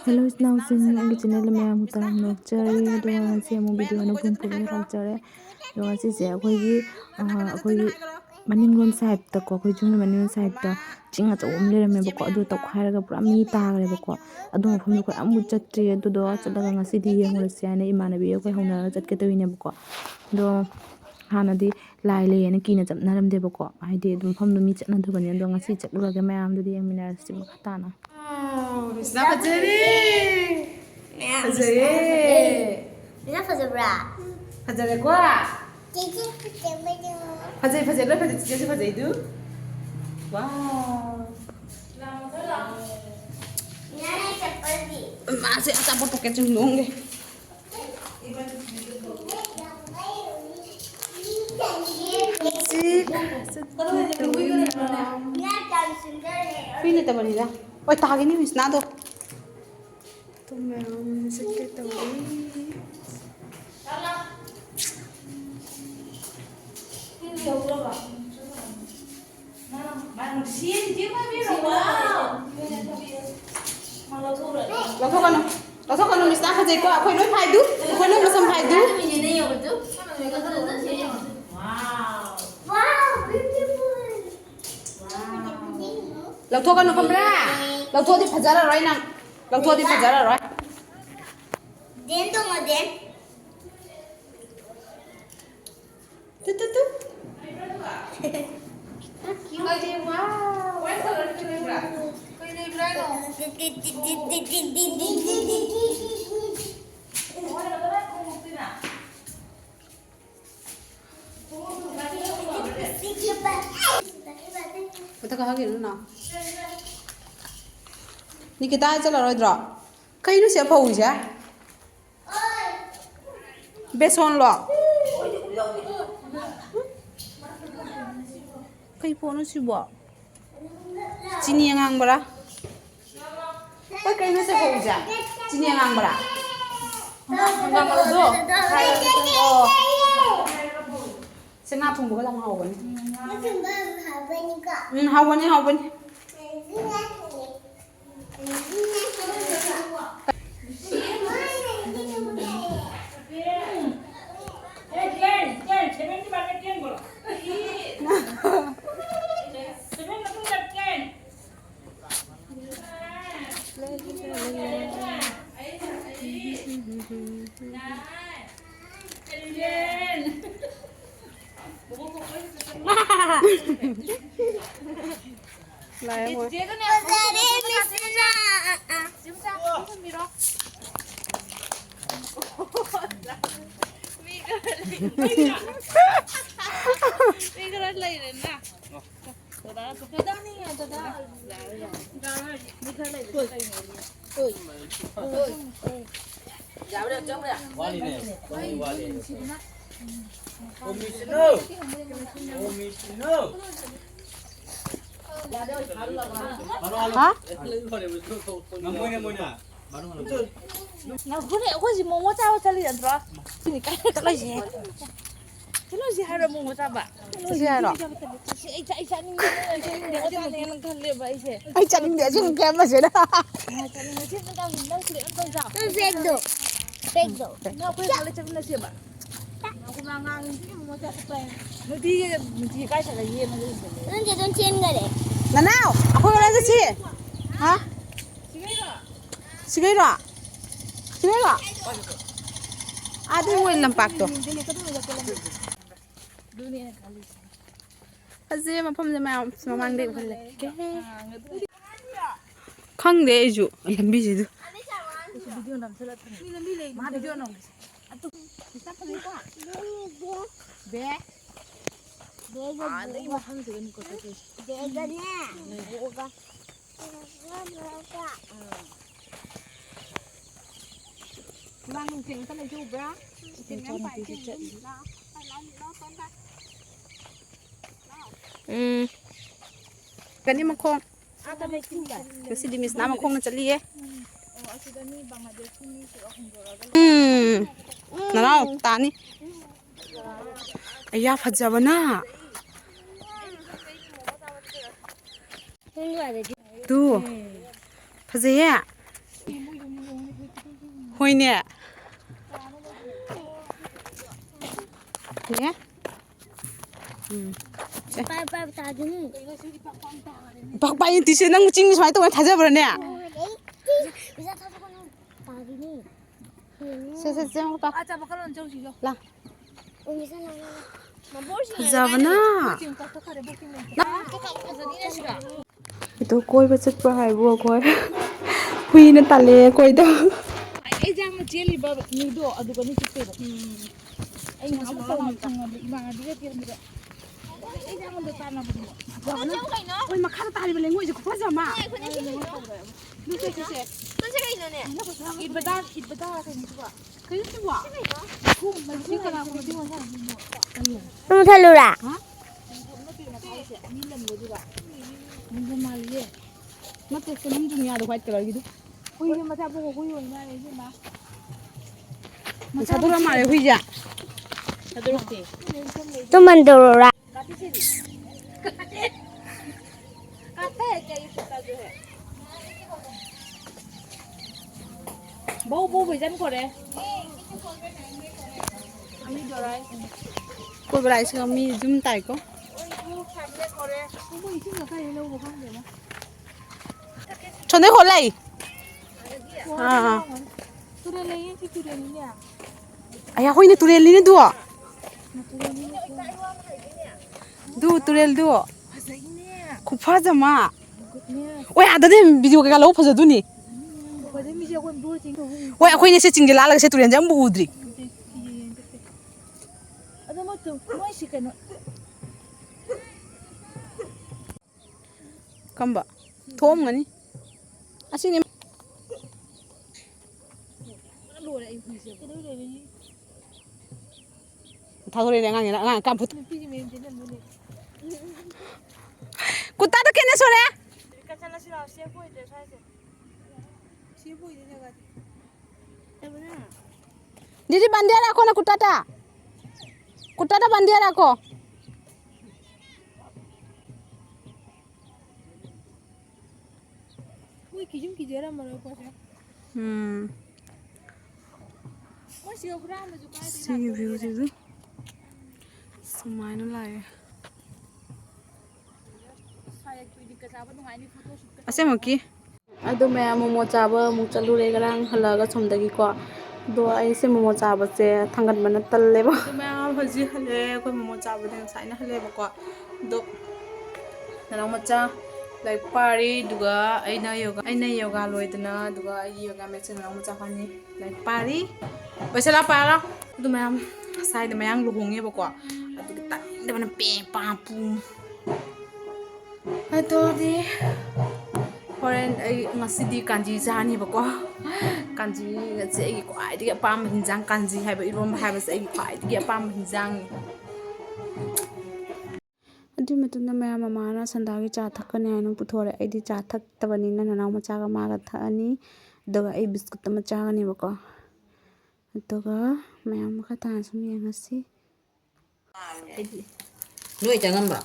Hello ꯏꯆꯤꯟꯅꯥꯎꯁꯤꯡ ꯑꯩꯒꯤ ꯆꯦꯅꯦꯜꯗ ꯃꯌꯥꯝꯕꯨ ꯇꯔꯥꯝꯅ ꯑꯣꯛꯆꯔꯤ ꯑꯗꯨꯒ ꯉꯁꯤ ꯑꯃꯨꯛ ꯚꯤꯗꯤꯑꯣ ꯑꯅꯧꯕ ꯄꯨꯔꯒ ꯂꯥꯛꯆꯔꯦ ꯑꯗꯣ ꯉꯁꯤꯁꯦ ꯑꯩꯈꯣꯏꯒꯤ ꯃꯅꯤꯡꯂꯣꯝ ꯁꯥꯏꯗꯠꯇꯀꯣ ꯑꯩꯈꯣꯏ ꯌꯨꯝꯒꯤ ꯃꯅꯤꯡꯂꯣꯝ ꯁꯥꯏꯗꯠꯇ ꯆꯤꯡ ꯑꯆꯧꯕ ꯑꯃ ꯂꯩꯔꯝꯃꯦꯕꯀꯣ ꯑꯗꯨ ꯇꯧꯈꯥꯏꯔꯒ ꯄꯨꯔꯥ ꯃꯤ ꯇꯥꯈ꯭ꯔꯦꯕꯀꯣ ꯑꯗꯨ ꯃꯐꯝꯗꯣ ꯑꯩꯈꯣꯏ ꯑꯃꯨꯛ ꯆꯠꯇ꯭ꯔꯤ ꯑꯗꯨꯗꯣ ꯆꯠꯂꯒ ꯉꯁꯤꯗꯤ ꯌꯦꯡꯉꯨꯔꯁꯤ ꯍꯥꯏꯅ ꯏꯃꯥꯟꯅꯕꯤ ꯑꯩꯈꯣꯏ ꯍꯧꯅꯔꯒ ꯆꯠꯀꯦ ꯇꯧꯔꯤꯅꯦꯕꯀꯣ ꯑꯗꯣ ꯍꯥꯟꯅꯗꯤ ꯂꯥꯏ ꯂꯩꯌꯦꯅ ꯀꯤꯅ ꯆꯠꯅꯔꯝꯗꯦꯕꯀꯣ ꯍꯥꯏꯗꯤ ꯑꯗꯨ ꯃꯐꯝꯗꯣ ꯃꯤ ꯆꯠꯅꯗꯕꯅꯤ ꯑꯗꯣ ꯉꯁꯤ ꯆꯠꯂꯨꯔꯒ ꯃꯌꯥꯝꯗꯨꯗꯤ ꯌꯦꯡꯃꯤꯟꯅꯔꯁꯤ ꯃꯈꯥ ꯇꯥꯅ ꯃꯤꯁꯅꯥ ꯐꯖꯔꯦ ꯐꯖꯔꯦ ꯃꯤꯁꯅꯥ ꯐꯖꯕ꯭ꯔꯥ ꯐꯖꯔꯦꯀꯣ ꯆꯦꯆꯦ ꯐꯖꯕꯗꯣ ꯐꯖꯩ ꯐꯖꯩ ꯂꯣꯏ ꯐꯖꯩ ꯆꯤꯆꯦꯁꯨ ꯐꯖꯩꯗꯨ ꯋꯥꯎ ꯃꯤꯅꯥꯅ ꯆꯠꯄꯗꯤ ꯃꯥꯁꯦ ꯑꯆꯥꯄꯣꯠ ꯄꯣꯀꯦꯠ ꯁꯨ ꯍꯨꯟꯗꯣꯛꯑꯝꯒꯦ ꯍꯨꯏ ꯅꯠꯇꯕꯅꯤꯗ ꯍꯣꯏ ꯇꯥꯒꯤꯅꯤ ꯃꯤꯁꯅꯥꯗꯣ ꯆꯠꯀꯦ ꯇꯧꯔꯤ ꯂꯧꯊꯣꯛꯀꯅꯨ ꯂꯧꯊꯣꯛꯀꯅꯨ ꯃꯤꯁꯅꯥ ꯐꯖꯩꯀꯣ ꯑꯩꯈꯣꯏ ꯂꯣꯏ ꯐꯥꯏꯗꯨ ꯑꯩꯈꯣꯏ ꯂꯣꯏ ꯃꯁꯝ ꯐꯥꯏꯗꯨ ꯂꯧꯊꯣꯛꯀꯅꯨ ꯈꯪꯕ꯭ꯔꯥ ꯂꯧꯊꯣꯛꯑꯗꯤ ꯐꯖꯔꯔꯣꯏ ꯅꯪ ꯂꯧꯊꯣꯛꯑꯗꯤ ꯐꯖꯔꯔꯣꯏ ꯗꯦꯟ ꯇꯣꯡꯉꯣ ꯗꯦꯟ ꯇꯨ ꯇꯨ ꯇꯨ ꯑꯩꯗꯤ ꯋꯥꯎ ꯀꯩ ꯂꯩꯕ꯭ꯔꯥ ꯍꯥꯏꯅꯣ ꯃꯊꯛ ꯍꯥꯞꯈꯤꯅꯨ ꯅꯤꯀꯤꯇꯥ ꯆꯠꯂꯔꯣꯏꯗ꯭ꯔꯣ ꯀꯩꯅꯣ ꯁꯤ ꯑꯐꯧꯕꯤꯁꯦ ꯕꯦꯁꯣꯟꯂꯣ ꯀꯩ ꯄꯣꯠꯅꯣ ꯁꯤꯕꯣ ꯆꯤꯅꯤ ꯑꯉꯥꯡꯕꯔꯥ ꯍꯣꯏ ꯀꯩꯅꯣ ꯁꯤ ꯑꯐꯧꯕꯤꯁꯦ ꯆꯤꯅꯤ ꯑꯉꯥꯡꯕꯔꯥ ꯍꯪꯒꯥꯝ ꯃꯔꯨꯗꯣ ꯑꯣ ꯁꯤ ꯉꯥ ꯊꯣꯡꯕꯒ ꯌꯥꯝ ꯍꯥꯎꯕꯅꯤ ꯍꯥꯎꯕꯅꯤ ꯍꯥꯎꯕꯅꯤ ꯑꯩꯈꯣꯏꯁꯤ ꯃꯣꯃꯣ ꯆꯥꯕ ꯆꯠꯂꯤ ꯅꯠꯇ꯭ꯔꯣ ꯆꯠꯂꯣꯏꯁꯦ ꯆꯠꯂꯣꯏꯁꯦ ꯍꯥꯏꯔꯣ ꯃꯣꯃꯣ ꯆꯥꯕ ꯆꯠꯁꯤ ꯍꯥꯏꯔꯣ ꯑꯩ ꯆꯥꯅꯤꯡꯉꯦꯅ ꯈꯜꯂꯦꯕ ꯑꯩꯁꯦ ꯑꯩ ꯆꯠꯅꯤꯡꯗꯦ ꯑꯁꯤ ꯀꯌꯥꯃꯁꯤꯅ ꯕꯦꯒꯗꯣ ꯕꯦꯒꯗꯣ ꯑꯩꯈꯣꯏ ꯈꯜꯂꯦ ꯆꯠꯃꯤꯟꯅꯁꯦꯕ ꯅꯨꯡꯇꯤꯒꯤ ꯀꯥꯏ ꯆꯠꯂꯒ ꯌꯦꯡꯉꯒ ꯅꯪꯗꯤ ꯑꯗꯨꯝ ꯆꯦꯟꯈꯔꯦ ꯅꯅꯥꯎ ꯑꯩꯈꯣꯏ ꯍꯣꯔꯦꯟ ꯆꯠꯁꯤ ꯍꯥ ꯁꯤꯒꯩꯔꯣ ꯁꯤꯒꯩꯔꯣ ꯑꯥꯗꯩ ꯃꯣꯏ ꯂꯝꯄꯥꯛꯇꯣ ꯐꯖꯩ ꯃꯐꯝꯁꯦ ꯃꯌꯥꯝ ꯃꯃꯥꯡꯗꯩ ꯎꯍꯜꯂꯛꯀꯦ ꯈꯪꯗꯦ ꯑꯩꯁꯨ ꯂꯝꯕꯤꯁꯤꯗ ꯀꯅꯤ ꯃꯈꯣꯡ ꯉꯁꯤꯗꯤ ꯃꯤꯁꯅꯥ ꯃꯈꯣꯡꯅ ꯆꯠꯂꯤꯌꯦ ꯅꯅꯥꯎ ꯇꯥꯅꯤ ꯑꯩꯌꯥ ꯐꯖꯕꯅ ꯇꯨ ꯐꯖꯩꯌꯦ ꯍꯣꯏꯅꯦ 네? 빨빨 따주니. 박바이 디시 năng 찡 수마이 동안 타져버렸네. 비자 타서는 따주니. 세세세 먹다. 아, 잡아 깔아놓은 정신이요. 라. 오미사 나나. 타져버나. 지금 깍깍하래 먹기는. ito koi ba chat pa hai bu koi hui na tale koi da ꯑꯩ ꯌꯥꯝꯅ ꯆꯦꯜꯂꯤꯕ ꯃꯤꯗꯣ ꯑꯗꯨꯒ ꯅꯤ ꯆꯠꯇꯦꯕ ꯑꯩ ꯉꯁꯤ ꯈꯪꯉꯕ ꯏꯃꯥꯟꯅꯕꯤꯒ ꯆꯦꯟꯕꯗ ꯑꯩ ꯌꯥꯝꯅ ꯇꯥꯟꯅꯕꯗꯣ ꯍꯣꯏ ꯃꯈꯥꯗ ꯇꯥꯔꯤꯕ ꯂꯩꯉꯣꯏꯁꯦ ꯈꯨꯐꯖ ꯑꯃ. ꯅꯨꯁꯦ 손세 가이너네. ꯏꯠꯕꯗꯥ ꯀꯩꯅꯣꯁꯤꯕ ꯀꯩꯅꯣꯁꯤꯕ ꯃꯁꯤ ꯀꯅꯥꯒꯨꯝꯕ ꯁꯤꯕ ꯁꯥꯔꯤꯅꯣ 좀 살로라. 문제 말이에 맞대 그놈 중요하다 화이트 컬러기도 호이게 맞아 보고 호이 얼마나 이제 막 자도란 말이야 후이자. 자도록지 좀 만들어라. 카페 cái 까지 해 bố phải dẫn過嚟anh đi rồi Koi balai sih kami zoom tai ko. bố 이층 가까이 lâu một không được 전에 홀라이. 아. tôi lấy cái tôi lấy nha 아야 호이네 tureline duo. Du turel duo. 구파자 마. 왜 아다데 비디오 가가 로 퍼져 두니. bởi vì mình còn đua chính 왜 아코이네 세 징게 라라가 세 turen jam buudri. ada mau tuh mau sih kan 깜바. 도움 가니? 아시니 đua lại thì sẽ cái đấy này 다 소리 내가 아니라 아 깜부. phi mình thế này luôn 꾸따도 캐네 소래. cái chân nó sẽ là xe vui để sai xe vui thế này Didi bandiara ako na kutata. Kutata bandiara ako. vui kỳ chung kỳ thế là mà nó có sẽ có siêu gram mà chụp cái See view didu. Sumaino lai. sai cái đi cái sao vẫn ngoài đi photo shoot Ase moki. Ado maya momo chaba mu chalure garang halaga somdagi ko. Do ai se momo chaba se thangat mana talle ba. Do maya haji hale ko momo chaba den saina hale ba ko. Do nana macha like pari duga aina yoga loidna duga yoga me chen nana macha pani like pari. Baisala para. Do maya sai de mayang luhunge ba ko. Adu ta de mana pe pa pu. Ado di Horen ay ngasidi kanji jani ba ko kanji se ay ko ai diga pam hinjang kanji hai ba irom hai ba se ay ko ai diga pam hinjang adi matuna maya mama na sandagi cha thakane ai nang puthore ai di cha thak tabani na nanaw macha ga ma ga thani daga ai biscuit ma cha ga ni ba ko daga maya ma kha ta sum ye ngasi nuôi chẳng ngâm bả